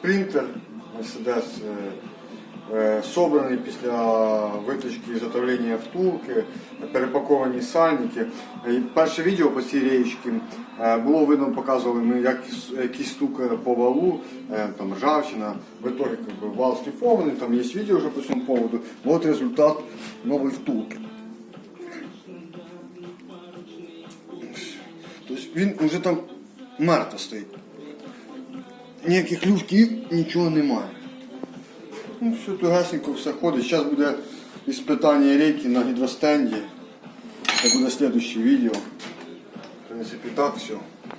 спринтер Mercedes, собраний після виточки і заготовлення втулки, перепаковані сальники. Перше відео по цій річці було видно, показували ми, як якийсь стук по валу, там ржавчина, в итоге вал шліфований, там є відео вже по цьому поводу. Вот результат нової втулки. Тобто він вже там мертво стоїть. Ніяких люфтів, нічого немає. Ну, все тугесенько, все ходить. Зараз буде іспитання рейки на гідростенді. Це буде наступне відео. В принципі, так все.